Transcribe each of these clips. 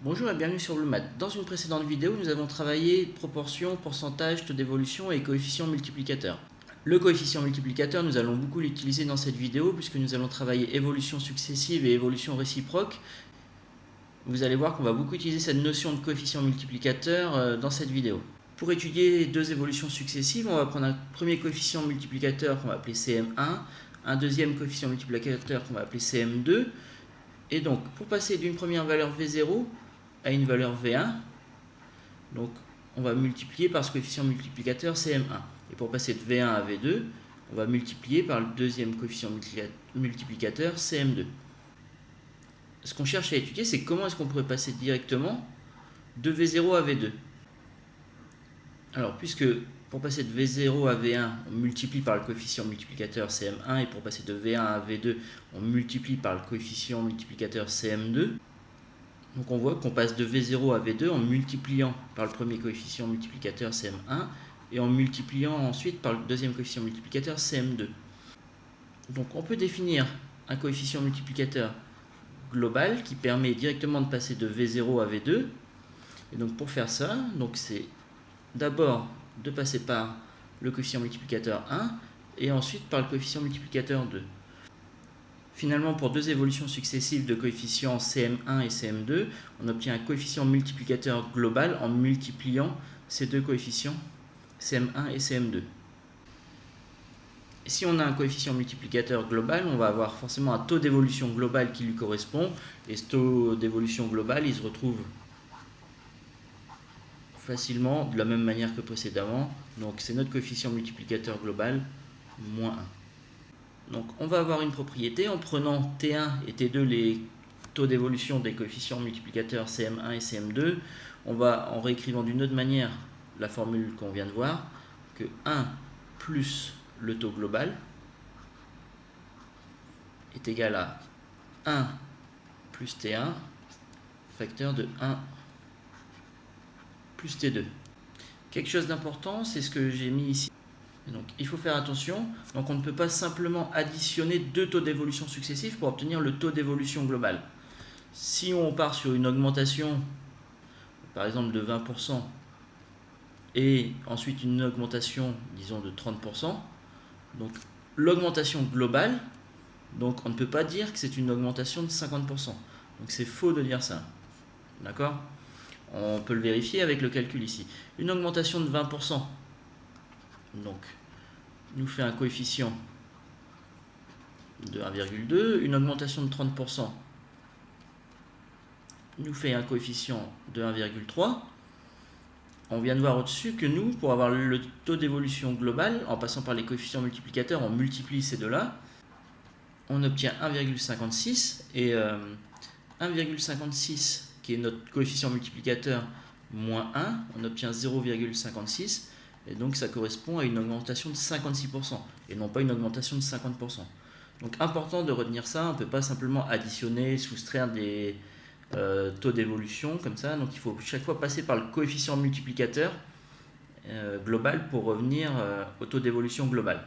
Bonjour et bienvenue sur le Math. Dans une précédente vidéo, nous avons travaillé proportion, pourcentage, taux d'évolution et coefficient multiplicateur. Le coefficient multiplicateur, nous allons beaucoup l'utiliser dans cette vidéo puisque nous allons travailler évolution successive et évolution réciproque. Vous allez voir qu'on va beaucoup utiliser cette notion de coefficient multiplicateur dans cette vidéo. Pour étudier deux évolutions successives, on va prendre un premier coefficient multiplicateur qu'on va appeler CM1, un deuxième coefficient multiplicateur qu'on va appeler CM2. Et donc, pour passer d'une première valeur V0 à une valeur V1, donc on va multiplier par ce coefficient multiplicateur CM1. Et pour passer de V1 à V2, on va multiplier par le deuxième coefficient multiplicateur CM2. Ce qu'on cherche à étudier, c'est comment est-ce qu'on pourrait passer directement de V0 à V2. Alors, puisque pour passer de V0 à V1, on multiplie par le coefficient multiplicateur CM1, et pour passer de V1 à V2, on multiplie par le coefficient multiplicateur CM2. Donc on voit qu'on passe de V0 à V2 en multipliant par le premier coefficient multiplicateur CM1 et en multipliant ensuite par le deuxième coefficient multiplicateur CM2. Donc on peut définir un coefficient multiplicateur global qui permet directement de passer de V0 à V2. Et donc pour faire ça, c'est d'abord de passer par le coefficient multiplicateur 1 et ensuite par le coefficient multiplicateur 2. Finalement, pour deux évolutions successives de coefficients CM1 et CM2, on obtient un coefficient multiplicateur global en multipliant ces deux coefficients CM1 et CM2. Et si on a un coefficient multiplicateur global, on va avoir forcément un taux d'évolution global qui lui correspond. Et ce taux d'évolution global, il se retrouve facilement de la même manière que précédemment. Donc c'est notre coefficient multiplicateur global, moins 1. Donc on va avoir une propriété en prenant T1 et T2 les taux d'évolution des coefficients multiplicateurs CM1 et CM2. On va, en réécrivant d'une autre manière la formule qu'on vient de voir, que 1 plus le taux global est égal à 1 plus T1 facteur de 1 plus T2. Quelque chose d'important, c'est ce que j'ai mis ici. Donc, il faut faire attention. Donc, on ne peut pas simplement additionner deux taux d'évolution successifs pour obtenir le taux d'évolution global. Si on part sur une augmentation, par exemple de 20%, et ensuite une augmentation, disons, de 30%, donc l'augmentation globale, donc on ne peut pas dire que c'est une augmentation de 50%. Donc c'est faux de dire ça. D'accord ? On peut le vérifier avec le calcul ici. Une augmentation de 20%, donc nous fait un coefficient de 1,2. Une augmentation de 30% nous fait un coefficient de 1,3. On vient de voir au-dessus que nous, pour avoir le taux d'évolution global, en passant par les coefficients multiplicateurs, on multiplie ces deux-là, on obtient 1,56 et 1,56 qui est notre coefficient multiplicateur moins 1, on obtient 0,56 et donc ça correspond à une augmentation de 56% et non pas une augmentation de 50%. Donc important de retenir ça, on ne peut pas simplement additionner, soustraire des taux d'évolution comme ça, donc il faut chaque fois passer par le coefficient multiplicateur global pour revenir au taux d'évolution global.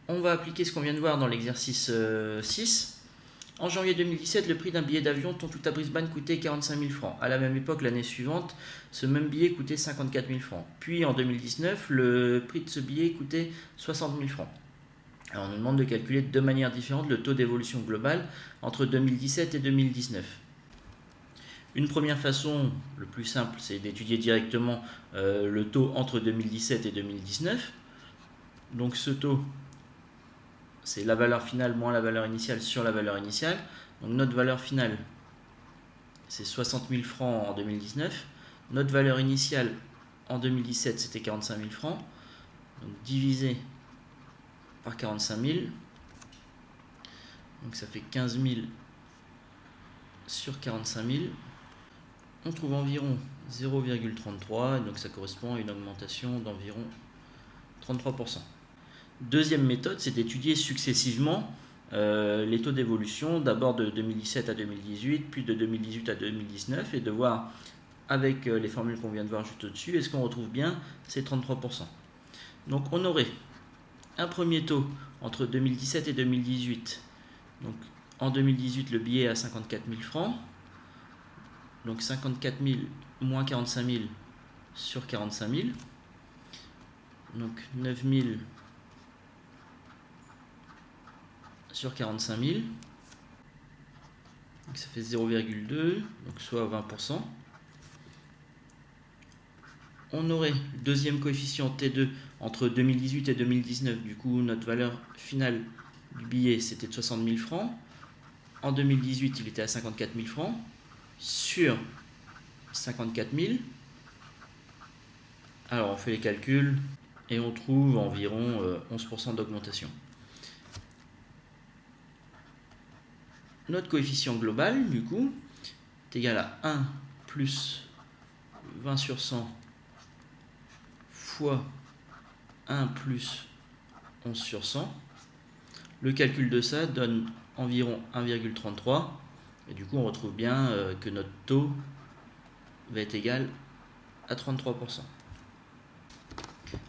On va appliquer ce qu'on vient de voir dans l'exercice 6. En janvier 2017, le prix d'un billet d'avion Tontouta à Brisbane coûtait 45 000 francs. À la même époque, l'année suivante, ce même billet coûtait 54 000 francs. Puis en 2019, le prix de ce billet coûtait 60 000 francs. Alors on nous demande de calculer de deux manières différentes le taux d'évolution global entre 2017 et 2019. Une première façon, le plus simple, c'est d'étudier directement le taux entre 2017 et 2019. Donc ce taux, c'est la valeur finale moins la valeur initiale sur la valeur initiale. Donc notre valeur finale, c'est 60 000 francs en 2019. Notre valeur initiale en 2017, c'était 45 000 francs. Donc divisé par 45 000. Donc ça fait 15 000 sur 45 000. On trouve environ 0,33, donc ça correspond à une augmentation d'environ 33%. Deuxième méthode, c'est d'étudier successivement les taux d'évolution, d'abord de 2017 à 2018, puis de 2018 à 2019, et de voir avec les formules qu'on vient de voir juste au-dessus, est-ce qu'on retrouve bien ces 33%. Donc on aurait un premier taux entre 2017 et 2018. Donc en 2018, le billet est à 54 000 francs. donc 54 000 moins 45 000 sur 45 000, donc 9 000 sur 45 000, donc ça fait 0,2, donc soit 20%. On aurait le deuxième coefficient T2 entre 2018 et 2019, du coup notre valeur finale du billet c'était de 60 000 francs. En 2018 il était à 54 000 francs sur 54 000. Alors on fait les calculs et on trouve environ 11% d'augmentation. Notre coefficient global, du coup, est égal à 1 plus 20 sur 100 fois 1 plus 11 sur 100. Le calcul de ça donne environ 1,33. Et du coup, on retrouve bien que notre taux va être égal à 33%.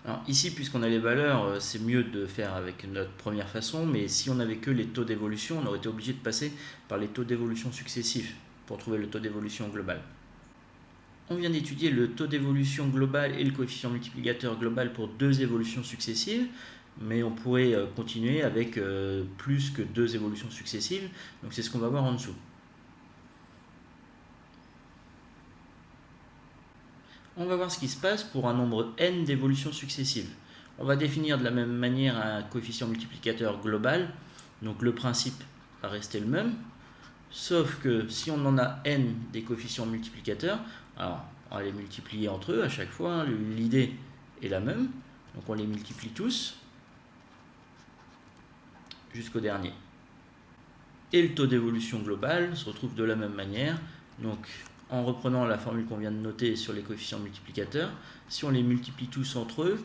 Alors ici, puisqu'on a les valeurs, c'est mieux de faire avec notre première façon, mais si on n'avait que les taux d'évolution, on aurait été obligé de passer par les taux d'évolution successifs pour trouver le taux d'évolution global. On vient d'étudier le taux d'évolution global et le coefficient multiplicateur global pour deux évolutions successives, mais on pourrait continuer avec plus que deux évolutions successives, donc c'est ce qu'on va voir en dessous. On va voir ce qui se passe pour un nombre n d'évolutions successives. On va définir de la même manière un coefficient multiplicateur global, donc le principe va rester le même, sauf que si on en a n des coefficients multiplicateurs, alors on va les multiplier entre eux à chaque fois, l'idée est la même, donc on les multiplie tous jusqu'au dernier. Et le taux d'évolution global se retrouve de la même manière, donc en reprenant la formule qu'on vient de noter sur les coefficients multiplicateurs, si on les multiplie tous entre eux,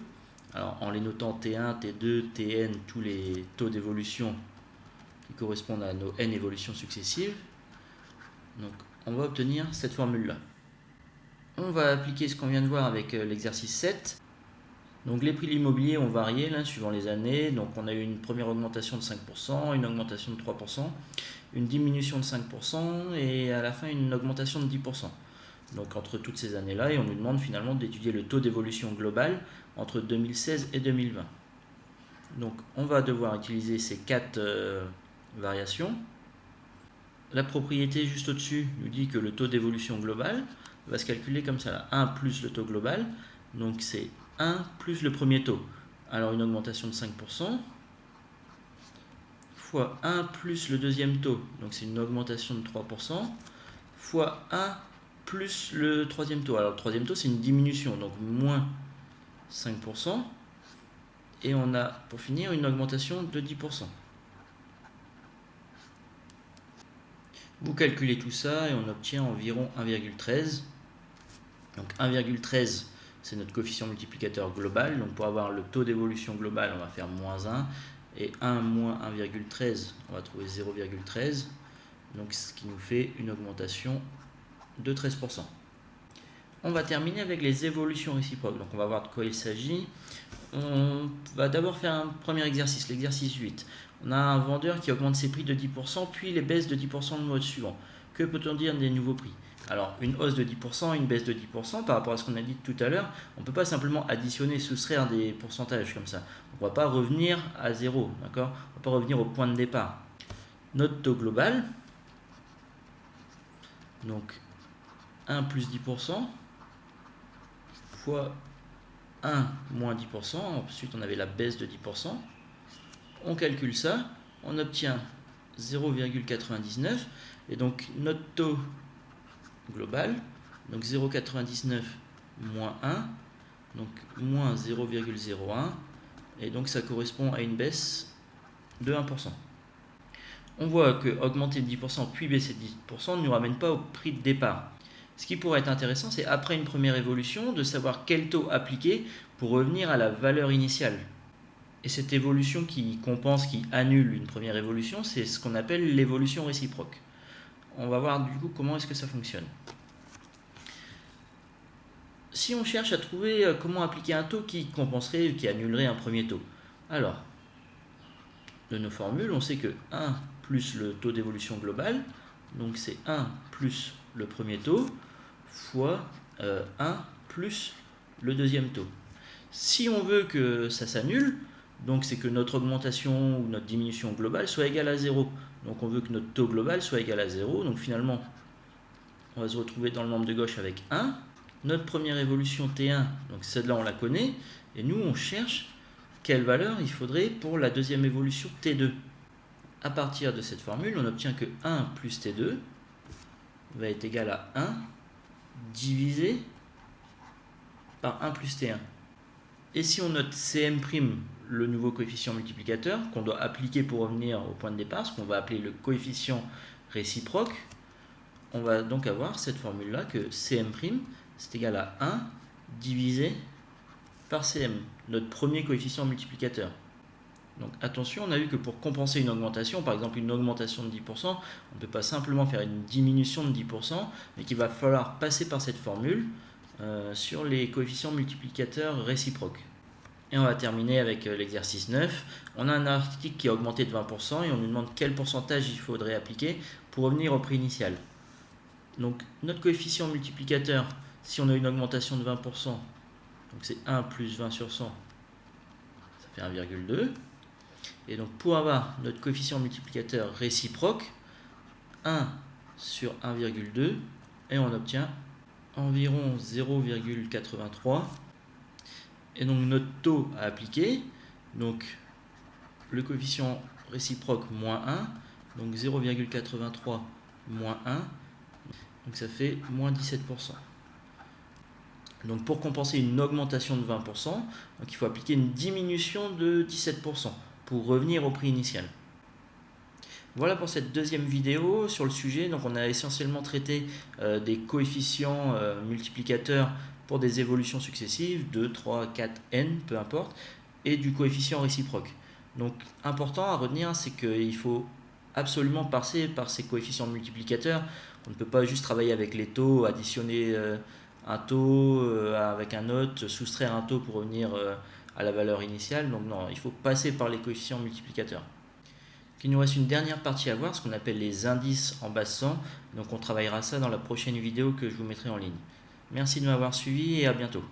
alors en les notant T1, T2, Tn, tous les taux d'évolution qui correspondent à nos n évolutions successives, donc on va obtenir cette formule-là. On va appliquer ce qu'on vient de voir avec l'exercice 7. Donc les prix de l'immobilier ont varié là, suivant les années. Donc on a eu une première augmentation de 5%, une augmentation de 3%, une diminution de 5% et à la fin une augmentation de 10%. Donc entre toutes ces années-là, et on nous demande finalement d'étudier le taux d'évolution global entre 2016 et 2020. Donc on va devoir utiliser ces quatre variations. La propriété juste au-dessus nous dit que le taux d'évolution global va se calculer comme ça, là. 1 plus le taux global, donc c'est 1 plus le premier taux. Alors une augmentation de 5%, fois 1 plus le deuxième taux, donc c'est une augmentation de 3%, fois 1 plus le troisième taux. Alors le troisième taux c'est une diminution, donc moins 5%, et on a pour finir une augmentation de 10%. Vous calculez tout ça et on obtient environ 1,13. Donc 1,13 c'est notre coefficient multiplicateur global. Donc pour avoir le taux d'évolution global, on va faire moins 1. Et 1 moins 1,13, on va trouver 0,13. Donc ce qui nous fait une augmentation de 13%. On va terminer avec les évolutions réciproques. Donc on va voir de quoi il s'agit. On va d'abord faire un premier exercice, l'exercice 8. On a un vendeur qui augmente ses prix de 10%, puis les baisses de 10% le mois suivant. Que peut-on dire des nouveaux prix? Alors, une hausse de 10%, une baisse de 10%, par rapport à ce qu'on a dit tout à l'heure, on ne peut pas simplement additionner, soustraire des pourcentages comme ça. On ne va pas revenir à zéro, d'accord? On ne va pas revenir au point de départ. Notre taux global, donc 1 plus 10%, fois 1 moins 10%, ensuite on avait la baisse de 10%, on calcule ça, on obtient 0,99, et donc notre taux global, donc 0,99 moins 1, donc moins 0,01, et donc ça correspond à une baisse de 1%. On voit que augmenter de 10% puis baisser de 10% ne nous ramène pas au prix de départ. Ce qui pourrait être intéressant, c'est après une première évolution, de savoir quel taux appliquer pour revenir à la valeur initiale. Et cette évolution qui compense, qui annule une première évolution, c'est ce qu'on appelle l'évolution réciproque. On va voir du coup comment est-ce que ça fonctionne. Si on cherche à trouver comment appliquer un taux qui compenserait, qui annulerait un premier taux, alors, de nos formules, on sait que 1 plus le taux d'évolution global, Donc c'est 1 plus le premier taux fois 1 plus le deuxième taux. Si on veut que ça s'annule, donc c'est que notre augmentation ou notre diminution globale soit égale à 0. Donc on veut que notre taux global soit égal à 0. Donc finalement, on va se retrouver dans le membre de gauche avec 1. Notre première évolution T1, donc celle-là on la connaît. Et nous on cherche quelle valeur il faudrait pour la deuxième évolution T2. À partir de cette formule, on obtient que 1 plus T2 va être égal à 1 divisé par 1 plus T1. Et si on note Cm', le nouveau coefficient multiplicateur, qu'on doit appliquer pour revenir au point de départ, ce qu'on va appeler le coefficient réciproque, on va donc avoir cette formule-là que Cm' c'est égal à 1 divisé par Cm, notre premier coefficient multiplicateur. Donc attention, on a vu que pour compenser une augmentation, par exemple une augmentation de 10%, on ne peut pas simplement faire une diminution de 10%, mais qu'il va falloir passer par cette formule sur les coefficients multiplicateurs réciproques. Et on va terminer avec l'exercice 9. On a un article qui a augmenté de 20% et on nous demande quel pourcentage il faudrait appliquer pour revenir au prix initial. Donc notre coefficient multiplicateur, si on a une augmentation de 20%, donc c'est 1 plus 20 sur 100, ça fait 1,2. Et donc pour avoir notre coefficient multiplicateur réciproque, 1 sur 1,2, et on obtient environ 0,83. Et donc notre taux à appliquer, donc le coefficient réciproque moins 1, donc 0,83 moins 1, donc ça fait moins 17%. Donc pour compenser une augmentation de 20%, donc il faut appliquer une diminution de 17% pour revenir au prix initial. Voilà pour cette deuxième vidéo sur le sujet. Donc on a essentiellement traité des coefficients multiplicateurs pour des évolutions successives, 2, 3, 4, n, peu importe, et du coefficient réciproque. Donc important à retenir, c'est qu'il faut absolument passer par ces coefficients multiplicateurs. On ne peut pas juste travailler avec les taux, additionner un taux avec un autre, soustraire un taux pour revenir à la valeur initiale. Donc non, il faut passer par les coefficients multiplicateurs. Il nous reste une dernière partie à voir, ce qu'on appelle les indices en base 100. Donc on travaillera ça dans la prochaine vidéo que je vous mettrai en ligne. Merci de m'avoir suivi et à bientôt.